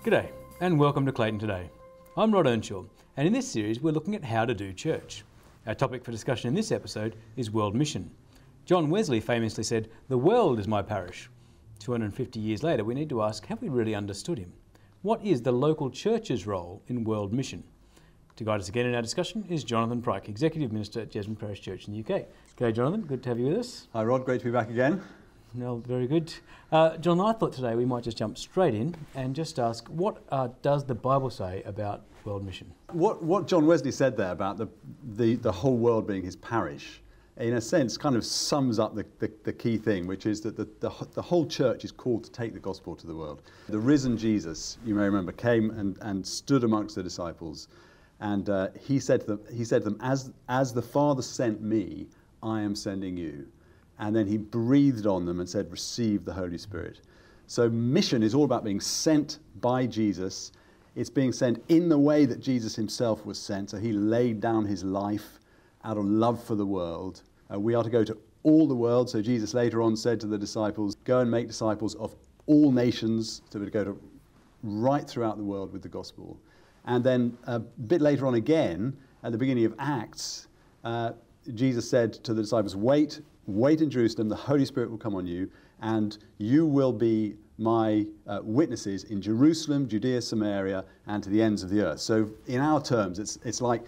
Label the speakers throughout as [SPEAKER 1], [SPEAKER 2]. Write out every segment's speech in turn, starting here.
[SPEAKER 1] G'day and welcome to Clayton Today. I'm Rod Earnshaw, and in this series we're looking at how to do church. Our topic for discussion in this episode is world mission. John Wesley famously said, "The world is my parish." 250 years later we need to ask, have we really understood him? What is the local church's role in world mission? To guide us again in our discussion is Jonathan Pryke, Executive Minister at Jesmond Parish Church in the UK. G'day Jonathan, good to have you with us.
[SPEAKER 2] Hi Rod, great to be back again.
[SPEAKER 1] No, very good. John, I thought today we might just jump straight in and just ask, what does the Bible say about world mission?
[SPEAKER 2] What John Wesley said there about the whole world being his parish, in a sense, kind of sums up the key thing, which is that the whole church is called to take the gospel to the world. The risen Jesus, you may remember, came and stood amongst the disciples, and he said to them, as the Father sent me, I am sending you. And then he breathed on them and said, receive the Holy Spirit. So mission is all about being sent by Jesus. It's being sent in the way that Jesus himself was sent. So he laid down his life out of love for the world. We are to go to all the world. So Jesus later on said to the disciples, go and make disciples of all nations. So we'd go to right throughout the world with the gospel. And then a bit later on again, at the beginning of Acts, Jesus said to the disciples, wait in Jerusalem, the Holy Spirit will come on you, and you will be my witnesses in Jerusalem, Judea, Samaria, and to the ends of the earth. So in our terms, it's like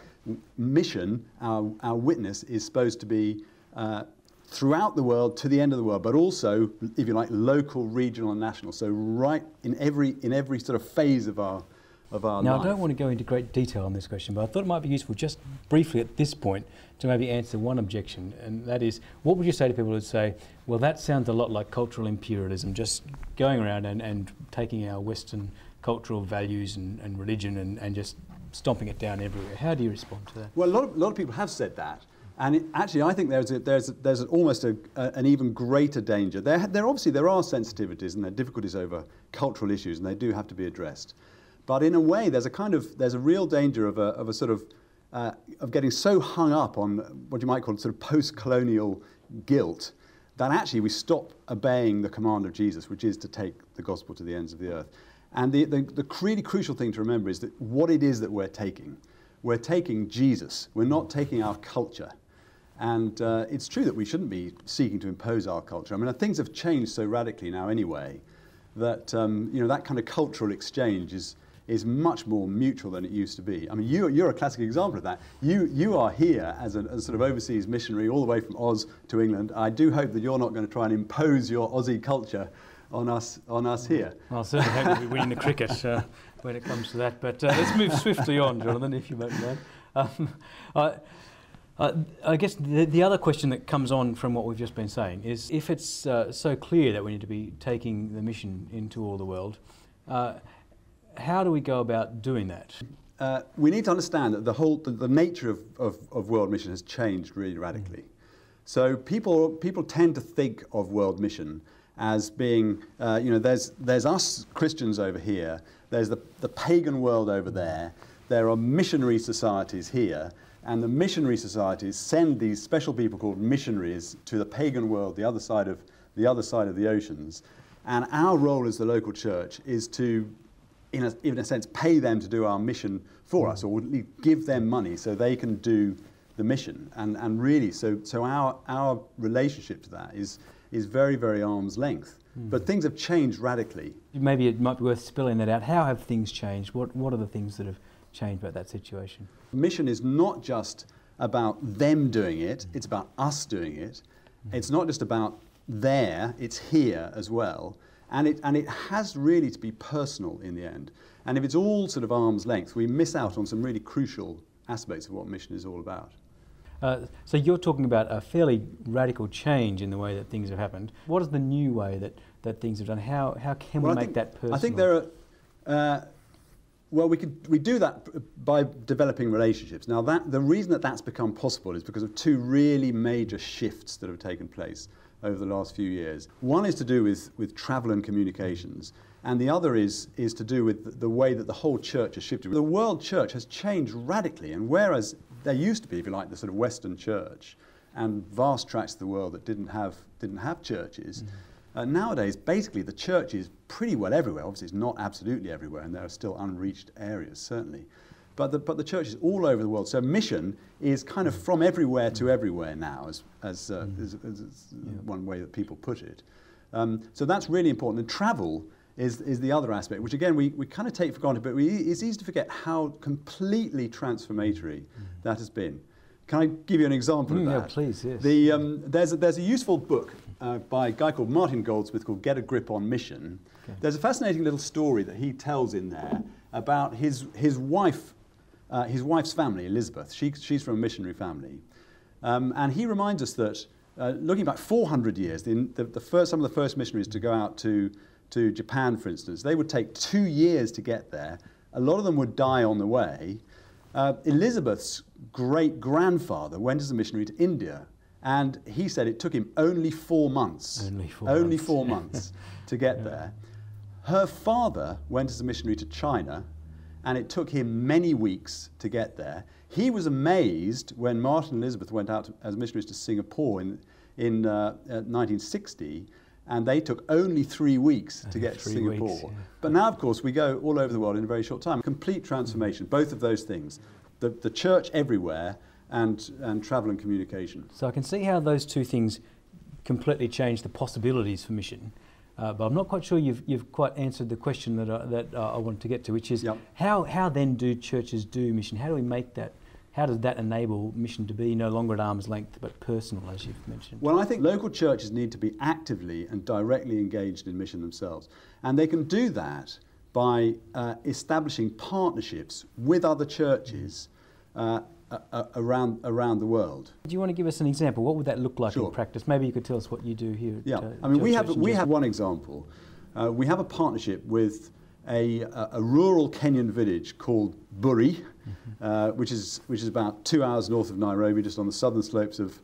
[SPEAKER 2] mission, our witness is supposed to be throughout the world, to the end of the world, but also, if you like, local, regional, and national. So right in every sort of phase of our life.
[SPEAKER 1] Now, I don't want to go into great detail on this question, but I thought it might be useful just briefly at this point to maybe answer one objection, and that is, what would you say to people who say, well, that sounds a lot like cultural imperialism, just going around and taking our Western cultural values and religion and just stomping it down everywhere. How do you respond to that?
[SPEAKER 2] Well, a lot of people have said that, and actually I think there's almost an even greater danger. There obviously there are sensitivities and there are difficulties over cultural issues, and they do have to be addressed. But in a way, there's a real danger of getting so hung up on what you might call sort of post-colonial guilt that actually we stop obeying the command of Jesus, which is to take the gospel to the ends of the earth. And the really crucial thing to remember is that what it is that we're taking. We're taking Jesus. We're not taking our culture. And it's true that we shouldn't be seeking to impose our culture. I mean, things have changed so radically now anyway that that kind of cultural exchange is much more mutual than it used to be. I mean, you're a classic example of that. You are here as a sort of overseas missionary all the way from Oz to England. I do hope that you're not going to try and impose your Aussie culture on us here.
[SPEAKER 1] Well, I certainly hope we'll be winning the cricket when it comes to that. But let's move swiftly on, Jonathan, if you don't mind. I guess the other question that comes on from what we've just been saying is, if it's so clear that we need to be taking the mission into all the world, how do we go about doing that?
[SPEAKER 2] We need to understand that the nature of world mission has changed really radically. So people tend to think of world mission as being, there's us Christians over here, there's the pagan world over there, there are missionary societies here, and the missionary societies send these special people called missionaries to the pagan world, the other side of the oceans. And our role as the local church is to, in a sense, pay them to do our mission for us, or give them money so they can do the mission. And really, so our relationship to that is very, very arm's length. But things have changed radically.
[SPEAKER 1] Maybe it might be worth spelling that out. How have things changed? What are the things that have changed about that situation?
[SPEAKER 2] Mission is not just about them doing it, it's about us doing it. It's not just about there, it's here as well. And it has really to be personal in the end. And if it's all sort of arm's length, we miss out on some really crucial aspects of what mission is all about.
[SPEAKER 1] So you're talking about a fairly radical change in the way that things have happened. What is the new way that things have done? How can we make that personal?
[SPEAKER 2] I think there are... we do that by developing relationships. Now, the reason that's become possible is because of two really major shifts that have taken place over the last few years. One is to do with travel and communications, and the other is to do with the way that the whole church has shifted. The world church has changed radically, and whereas there used to be, if you like, the sort of Western church and vast tracts of the world that didn't have churches, Nowadays, basically, the church is pretty well everywhere. Obviously, it's not absolutely everywhere, and there are still unreached areas, certainly. But the church is all over the world. So mission is kind of from everywhere to everywhere now, as one way that people put it. So that's really important. And travel is the other aspect, which again we kind of take for granted, but it's easy to forget how completely transformatory that has been. Can I give you an example of that?
[SPEAKER 1] Yeah, please, yes.
[SPEAKER 2] There's a useful book by a guy called Martin Goldsmith called Get a Grip on Mission. Okay. There's a fascinating little story that he tells in there about his wife's family, Elizabeth. She's from a missionary family. And he reminds us that looking back 400 years, some of the first missionaries to go out to Japan, for instance, they would take 2 years to get there. A lot of them would die on the way. Elizabeth's great-grandfather went as a missionary to India, and he said it took him only 4 months. Only 4 months to get there. Her father went as a missionary to China, and it took him many weeks to get there. He was amazed when Martin and Elizabeth went out as missionaries to Singapore in 1960, and they took only 3 weeks to get to Singapore. But now, of course, we go all over the world in a very short time. Complete transformation, both of those things. The church everywhere and travel and communication.
[SPEAKER 1] So I can see how those two things completely change the possibilities for mission. But I'm not quite sure you've quite answered the question that I wanted to get to, which is how then do churches do mission? How do we make that? How does that enable mission to be no longer at arm's length but personal, as you've mentioned?
[SPEAKER 2] Well, I think local churches need to be actively and directly engaged in mission themselves. And they can do that by establishing partnerships with other churches around the world.
[SPEAKER 1] Do you want to give us an example? What would that look like in practice? Maybe you could tell us what you do here.
[SPEAKER 2] I mean, we have one example. We have a partnership with a rural Kenyan village called Buri, which is about 2 hours north of Nairobi, just on the southern slopes of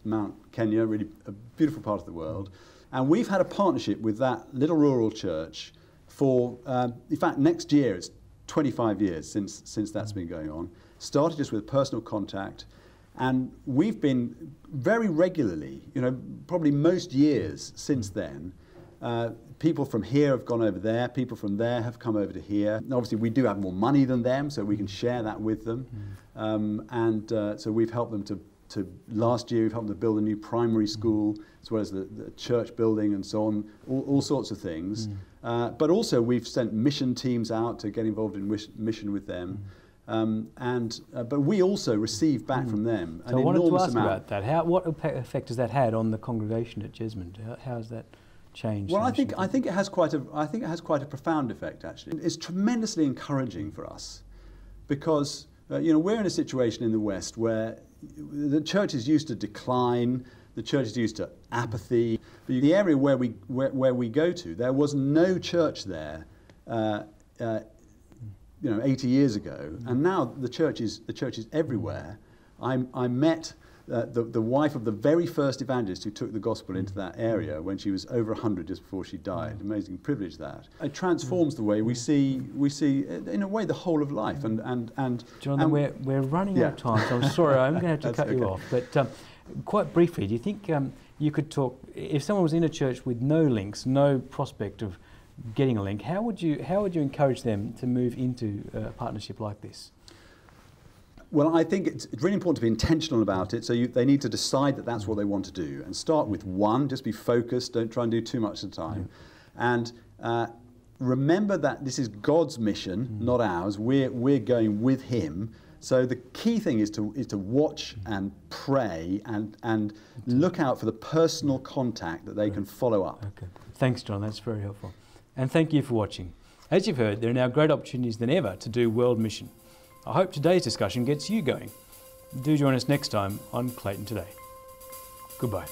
[SPEAKER 2] Mount Kenya, really a beautiful part of the world. And we've had a partnership with that little rural church for, in fact, next year it's 25 years since that's been going on. Started just with personal contact, and we've been very regularly, probably most years since then, people from here have gone over there, people from there have come over to here. And obviously we do have more money than them, so we can share that with them. So we've helped them last year we've helped them to build a new primary school, as well as the church building and so on, all sorts of things. But also we've sent mission teams out to get involved in mission with them. But we also receive back from them an enormous amount.
[SPEAKER 1] So I wanted to ask about that. What effect has that had on the congregation at Jesmond? How has that changed?
[SPEAKER 2] Well, I think it has quite a profound effect, actually. It's tremendously encouraging for us because we're in a situation in the West where the church is used to decline, the church is used to apathy. But the area where we go to, there was no church there 80 years ago, and now the church is everywhere. I met the wife of the very first evangelist who took the gospel into that area when she was over 100, just before she died. Amazing privilege that. It transforms the way we see in a way the whole of life. And
[SPEAKER 1] Jonathan, we're running out of time, so I'm sorry, I'm going to have to cut you off. But quite briefly, do you think you could talk, if someone was in a church with no links, no prospect of getting a link, how would you encourage them to move into a partnership like this?
[SPEAKER 2] Well, I think it's really important to be intentional about it. So they need to decide that that's what they want to do, and start with one. Just be focused. Don't try and do too much at a time, and remember that this is God's mission, not ours. We're going with Him. So the key thing is to watch and pray and look out for the personal contact that they can follow up.
[SPEAKER 1] Okay. Thanks, John. That's very helpful. And thank you for watching. As you've heard, there are now great opportunities than ever to do world mission. I hope today's discussion gets you going. Do join us next time on Clayton Today. Goodbye.